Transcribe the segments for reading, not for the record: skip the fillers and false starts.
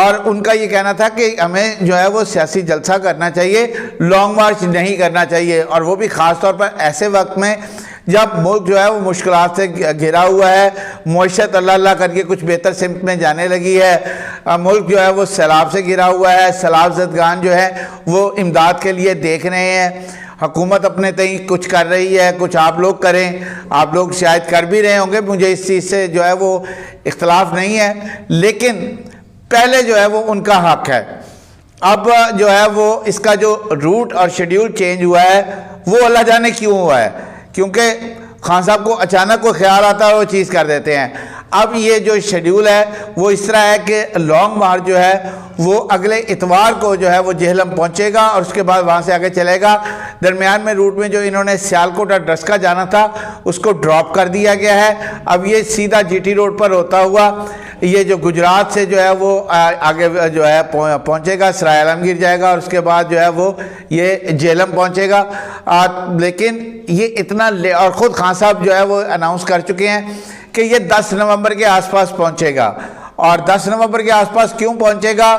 اور ان کا یہ کہنا تھا کہ ہمیں جو ہے وہ سیاسی جلسہ کرنا چاہیے، لانگ مارچ نہیں کرنا چاہیے، اور وہ بھی خاص طور پر ایسے وقت میں جب ملک جو ہے وہ مشکلات سے گھرا ہوا ہے، معیشت اللہ اللہ کر کے کچھ بہتر سمت میں جانے لگی ہے، ملک جو ہے وہ سیلاب سے گھرا ہوا ہے، سیلاب زدگان جو ہے وہ امداد کے لیے دیکھ رہے ہیں، حکومت اپنے تئیں کچھ کر رہی ہے، کچھ آپ لوگ کریں، آپ لوگ شاید کر بھی رہے ہوں گے، مجھے اس چیز سے جو ہے وہ اختلاف نہیں ہے، لیکن پہلے جو ہے وہ ان کا حق ہے۔ اب جو ہے وہ اس کا جو روٹ اور شیڈیول چینج ہوا ہے وہ اللہ جانے کیوں ہوا ہے، کیونکہ خان صاحب کو اچانک کوئی خیال آتا ہے وہ چیز کر دیتے ہیں۔ اب یہ جو شیڈیول ہے وہ اس طرح ہے کہ لانگ مارچ جو ہے وہ اگلے اتوار کو جو ہے وہ جہلم پہنچے گا اور اس کے بعد وہاں سے آگے چلے گا۔ درمیان میں روٹ میں جو انہوں نے سیالکوٹ اور ڈسکا جانا تھا اس کو ڈراپ کر دیا گیا ہے، اب یہ سیدھا جی ٹی روڈ پر ہوتا ہوا یہ جو گجرات سے جو ہے وہ آگے جو ہے پہنچے گا، سرائے عالمگیر جائے گا اور اس کے بعد جو ہے وہ یہ جہلم پہنچے گا۔ لیکن یہ اتنا اور خود خان صاحب جو ہے وہ اناؤنس کر چکے ہیں کہ یہ 10 نومبر کے آس پاس پہنچے گا، اور 10 نومبر کے آس پاس کیوں پہنچے گا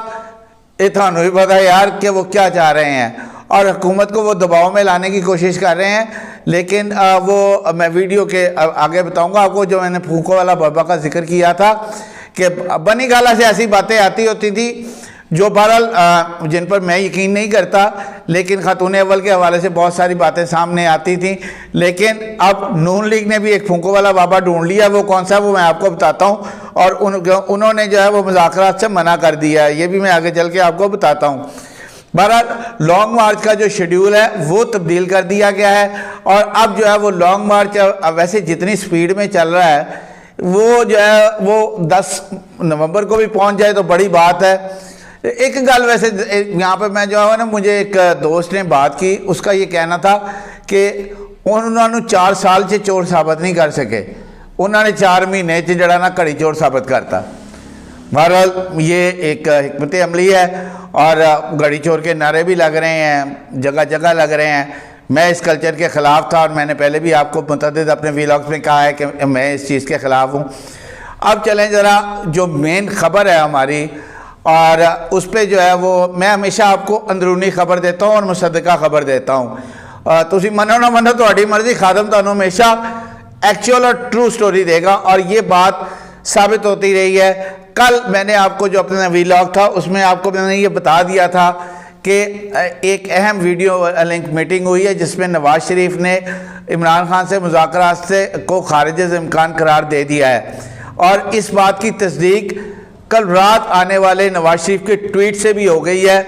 یہ تھانوں بھی پتہ ہے یار کہ وہ کیا چاہ رہے ہیں، اور حکومت کو وہ دباؤ میں لانے کی کوشش کر رہے ہیں۔ لیکن وہ میں ویڈیو کے آگے بتاؤں گا آپ کو، جو میں نے پھونکو والا بابا کا ذکر کیا تھا کہ بنی گالہ سے ایسی باتیں آتی ہوتی تھی جو بہرحال جن پر میں یقین نہیں کرتا، لیکن خاتون اول کے حوالے سے بہت ساری باتیں سامنے آتی تھیں۔ لیکن اب نون لیگ نے بھی ایک پھونکو والا بابا ڈھونڈ لیا، وہ کون سا وہ میں آپ کو بتاتا ہوں، اور انہوں نے جو ہے وہ مذاکرات سے منع کر دیا ہے، یہ بھی میں آگے چل کے آپ کو بتاتا ہوں۔ بہرحال لانگ مارچ کا جو شیڈیول ہے وہ تبدیل کر دیا گیا ہے، اور اب جو ہے وہ لانگ مارچ ویسے جتنی سپیڈ میں چل رہا ہے وہ جو ہے وہ 10 نومبر کو بھی پہنچ جائے تو بڑی بات ہے۔ ایک گل ویسے یہاں پہ میں جو ہے نا، مجھے ایک دوست نے بات کی، اس کا یہ کہنا تھا کہ انہوں نے 4 سال سے چور ثابت نہیں کر سکے، انہوں نے 4 مہینے سے جڑا نا کڑی چور ثابت کرتا۔ بہرحال یہ ایک حکمت عملی ہے، اور گڑی چور کے نعرے بھی لگ رہے ہیں، جگہ جگہ لگ رہے ہیں۔ میں اس کلچر کے خلاف تھا، اور میں نے پہلے بھی آپ کو متعدد اپنے ویلاگز میں کہا ہے کہ میں اس چیز کے خلاف ہوں۔ اب چلیں ذرا جو مین خبر ہے ہماری، اور اس پہ جو ہے وہ میں ہمیشہ آپ کو اندرونی خبر دیتا ہوں اور مصدقہ خبر دیتا ہوں، تسی منو نہ منو تہاڈی مرضی، خادم تانوں ہمیشہ ایکچوئل اور ٹرو سٹوری دے گا، اور یہ بات ثابت ہوتی رہی ہے۔ کل میں نے آپ کو جو اپنا ویلاگ تھا اس میں آپ کو میں نے یہ بتا دیا تھا کہ ایک اہم ویڈیو لنک میٹنگ ہوئی ہے جس میں نواز شریف نے عمران خان سے مذاکرات کو خارج از امکان قرار دے دیا ہے، اور اس بات کی تصدیق کل رات آنے والے نواز شریف کے ٹویٹ سے بھی ہو گئی ہے۔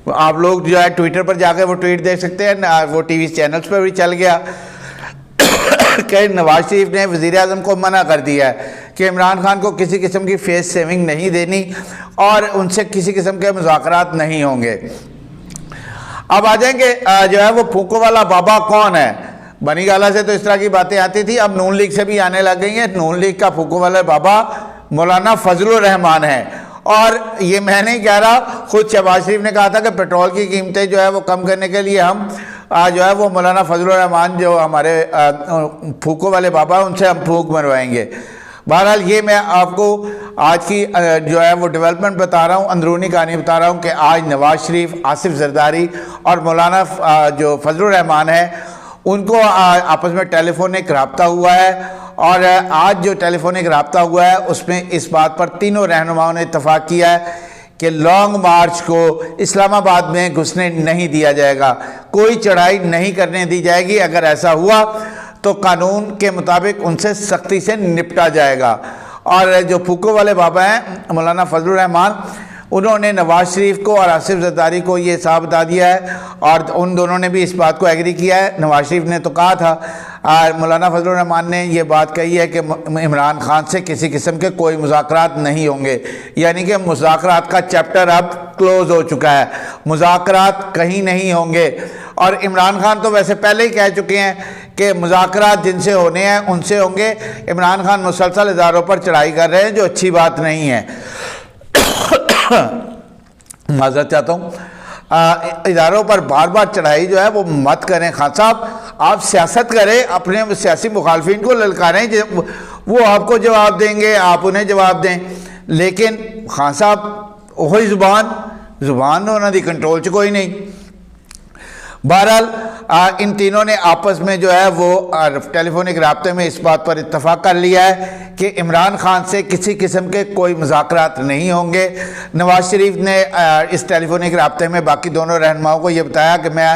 آپ لوگ جو ہے ٹویٹر پر جا کے وہ ٹویٹ دیکھ سکتے ہیں، وہ ٹی وی چینلز پر بھی چل گیا کہ نواز شریف نے وزیر اعظم کو منع کر دیا ہے کہ عمران خان کو کسی قسم کی فیس سیونگ نہیں دینی اور ان سے کسی قسم کے مذاکرات نہیں ہوں گے۔ اب آ جائیں گے جو ہے وہ پھونکو والا بابا کون ہے۔ بنی گالہ سے تو اس طرح کی باتیں آتی تھی، اب نون لیگ سے بھی آنے لگ گئی ہیں۔ نون لیگ کا پھونکو والا بابا مولانا فضل الرحمان ہے، اور یہ میں نہیں کہہ رہا، خود شہباز شریف نے کہا تھا کہ پیٹرول کی قیمتیں جو ہے وہ کم کرنے کے لیے ہم جو ہے وہ مولانا فضل الرحمان جو ہمارے پھونکو والے بابا ان سے ہم پھونک مروائیں گے۔ بہرحال یہ میں آپ کو آج کی جو ہے وہ ڈیولپمنٹ بتا رہا ہوں، اندرونی کہانی بتا رہا ہوں کہ آج نواز شریف، آصف زرداری اور مولانا جو فضل الرحمان ہے ان کو آپس میں ٹیلی فونک رابطہ ہوا ہے، اور آج جو ٹیلی فونک رابطہ ہوا ہے اس میں اس بات پر تینوں رہنماؤں نے اتفاق کیا ہے کہ لانگ مارچ کو اسلام آباد میں گھسنے نہیں دیا جائے گا، کوئی چڑھائی نہیں کرنے دی جائے گی، اگر ایسا ہوا تو قانون کے مطابق ان سے سختی سے نپٹا جائے گا۔ اور جو پھونکو والے بابا ہیں مولانا فضل الرحمان، انہوں نے نواز شریف کو اور آصف زرداری کو یہ صاحب بتا دیا ہے، اور ان دونوں نے بھی اس بات کو ایگری کیا ہے۔ نواز شریف نے تو کہا تھا، اور مولانا فضل الرحمان نے یہ بات کہی ہے کہ عمران خان سے کسی قسم کے کوئی مذاکرات نہیں ہوں گے، یعنی کہ مذاکرات کا چیپٹر اب کلوز ہو چکا ہے، مذاکرات کہیں نہیں ہوں گے۔ اور عمران خان تو ویسے پہلے ہی کہہ چکے ہیں کہ مذاکرات جن سے ہونے ہیں ان سے ہوں گے۔ عمران خان مسلسل اداروں پر چڑھائی کر رہے ہیں جو اچھی بات نہیں ہے، معذرت چاہتا ہوں، اداروں پر بار بار چڑھائی جو ہے وہ مت کریں۔ خان صاحب آپ سیاست کریں، اپنے سیاسی مخالفین کو للکاریں، وہ آپ کو جواب دیں گے، آپ انہیں جواب دیں، لیکن خان صاحب وہی زبان انہوں دی کنٹرول چ کوئی نہیں۔ بہرحال ان تینوں نے آپس میں جو ہے وہ ٹیلی فونک رابطے میں اس بات پر اتفاق کر لیا ہے کہ عمران خان سے کسی قسم کے کوئی مذاکرات نہیں ہوں گے۔ نواز شریف نے اس ٹیلی فونک رابطے میں باقی دونوں رہنماؤں کو یہ بتایا کہ میں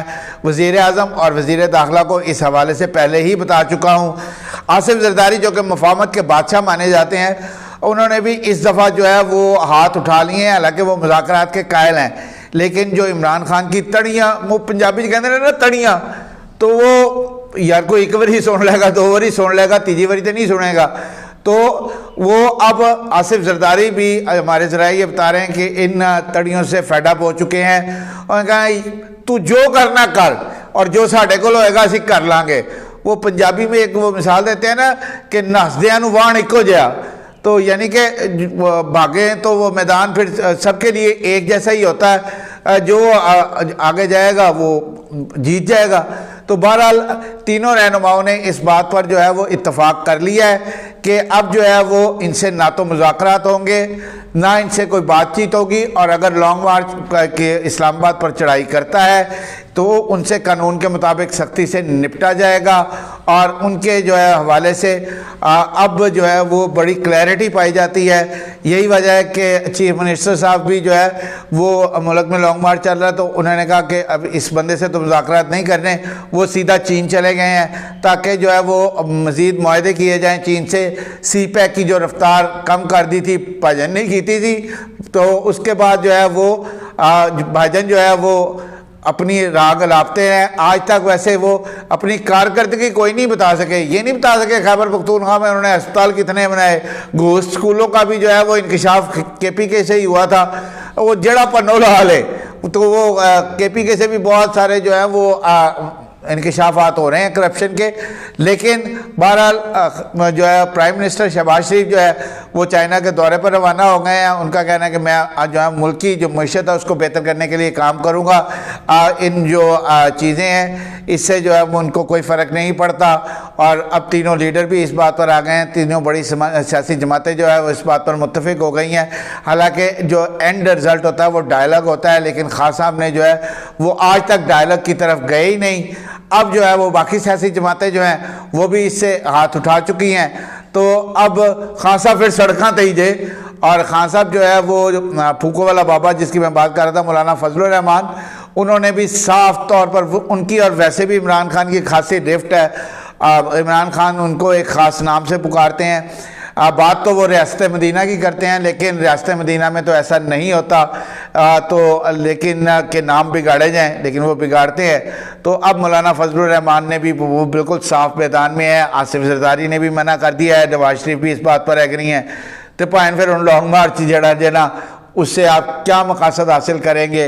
وزیر اعظم اور وزیر داخلہ کو اس حوالے سے پہلے ہی بتا چکا ہوں۔ آصف زرداری جو کہ مفاہمت کے بادشاہ مانے جاتے ہیں، انہوں نے بھی اس دفعہ جو ہے وہ ہاتھ اٹھا لیے ہیں، حالانکہ وہ مذاکرات کے قائل ہیں، لیکن جو عمران خان کی تڑیاں، وہ پنجابی کہتے ہیں نا تڑیاں، تو وہ یار کوئی ایک بار ہی سن لے گا، دو بار ہی سن لے گا، تیجی باری تو نہیں سنے گا۔ تو وہ اب آصف زرداری بھی ہمارے ذرائع یہ بتا رہے ہیں کہ ان تڑیوں سے فیڈ اپ ہو چکے ہیں، اور کہا تو جو کرنا کر اور جو ساڈے کول ہوئے گا اسی کر لیں گے۔ وہ پنجابی میں ایک وہ مثال دیتے ہیں نا کہ نسدیاں نو وان ایکو جہا، تو یعنی کہ بھاگیں تو وہ میدان پھر سب کے لیے ایک جیسا ہی ہوتا ہے، جو آگے جائے گا وہ جیت جائے گا۔ تو بہرحال تینوں رہنماؤں نے اس بات پر جو ہے وہ اتفاق کر لیا ہے کہ اب جو ہے وہ ان سے نہ تو مذاکرات ہوں گے، نہ ان سے کوئی بات چیت ہوگی، اور اگر لانگ مارچ کے اسلام آباد پر چڑھائی کرتا ہے تو ان سے قانون کے مطابق سختی سے نپٹا جائے گا۔ اور ان کے جو ہے حوالے سے اب جو ہے وہ بڑی کلیئرٹی پائی جاتی ہے۔ یہی وجہ ہے کہ چیف منسٹر صاحب بھی جو ہے وہ ملک میں لانگ مارچ چل رہا، تو انہوں نے کہا کہ اب اس بندے سے تو مذاکرات نہیں کرنے، وہ سیدھا چین چلے گئے ہیں تاکہ جو ہے وہ مزید معاہدے کیے جائیں چین سے۔ سی پیک کی جو رفتار کم کر دی تھی بھائی جان نے کی تھی، تو اس کے بعد جو ہے وہ بھائی جان جو ہے وہ اپنی راہ گلاپتے ہیں۔ آج تک ویسے وہ اپنی کارکردگی کوئی نہیں بتا سکے، یہ نہیں بتا سکے خیبر پختونخوا میں انہوں نے ہسپتال کتنے بنائے، گھوسٹ اسکولوں کا بھی جو ہے وہ انکشاف کے پی کے سے ہی ہوا تھا، وہ جڑا پنو لحال ہے، تو وہ کے پی کے سے بھی بہت سارے جو ہے وہ انکشافات ہو رہے ہیں کرپشن کے۔ لیکن بہرحال جو ہے پرائم منسٹر شہباز شریف جو ہے وہ چائنا کے دورے پر روانہ ہو گئے ہیں۔ ان کا کہنا ہے کہ میں جو ہے ملکی جو معیشت ہے اس کو بہتر کرنے کے لیے کام کروں گا، ان جو چیزیں ہیں اس سے جو ہے وہ ان کو کوئی فرق نہیں پڑتا۔ اور اب تینوں لیڈر بھی اس بات پر آ گئے ہیں، تینوں بڑی سیاسی جماعتیں جو ہے وہ اس بات پر متفق ہو گئی ہیں۔ حالانکہ جو اینڈ رزلٹ ہوتا ہے وہ ڈائلاگ ہوتا ہے، لیکن خان صاحب نے جو ہے وہ آج تک ڈائلاگ کی طرف گئے ہی نہیں۔ اب جو ہے وہ باقی سیاسی جماعتیں جو ہیں وہ بھی اس سے ہاتھ اٹھا چکی ہیں، تو اب خان صاحب پھر سڑکاں تے ہی جے۔ اور خان صاحب جو ہے وہ پھوکو والا بابا جس کی میں بات کر رہا تھا، مولانا فضل الرحمان، انہوں نے بھی صاف طور پر ان کی، اور ویسے بھی عمران خان کی خاصی ڈرفٹ ہے، عمران خان ان کو ایک خاص نام سے پکارتے ہیں۔ بات تو وہ ریاست مدینہ کی کرتے ہیں، لیکن ریاست مدینہ میں تو ایسا نہیں ہوتا، تو لیکن کہ نام بگاڑے جائیں، لیکن وہ بگاڑتے ہیں۔ تو اب مولانا فضل الرحمان نے بھی وہ بالکل صاف میدان میں ہے، آصف زرداری نے بھی منع کر دیا ہے، نواز شریف بھی اس بات پر ایگری ہیں۔ تو پائن پھر ان لانگ مارچ جڑا جنا اس سے آپ کیا مقاصد حاصل کریں گے؟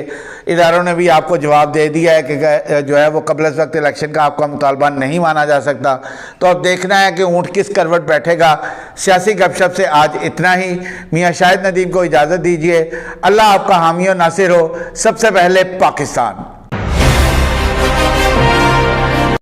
اداروں نے بھی آپ کو جواب دے دیا ہے کہ جو ہے وہ قبل از وقت الیکشن کا آپ کا مطالبہ نہیں مانا جا سکتا۔ تو اب دیکھنا ہے کہ اونٹ کس کروٹ بیٹھے گا۔ سیاسی گپ شپ سے آج اتنا ہی۔ میاں شاہد ندیم کو اجازت دیجیے۔ اللہ آپ کا حامی و ناصر ہو۔ سب سے پہلے پاکستان۔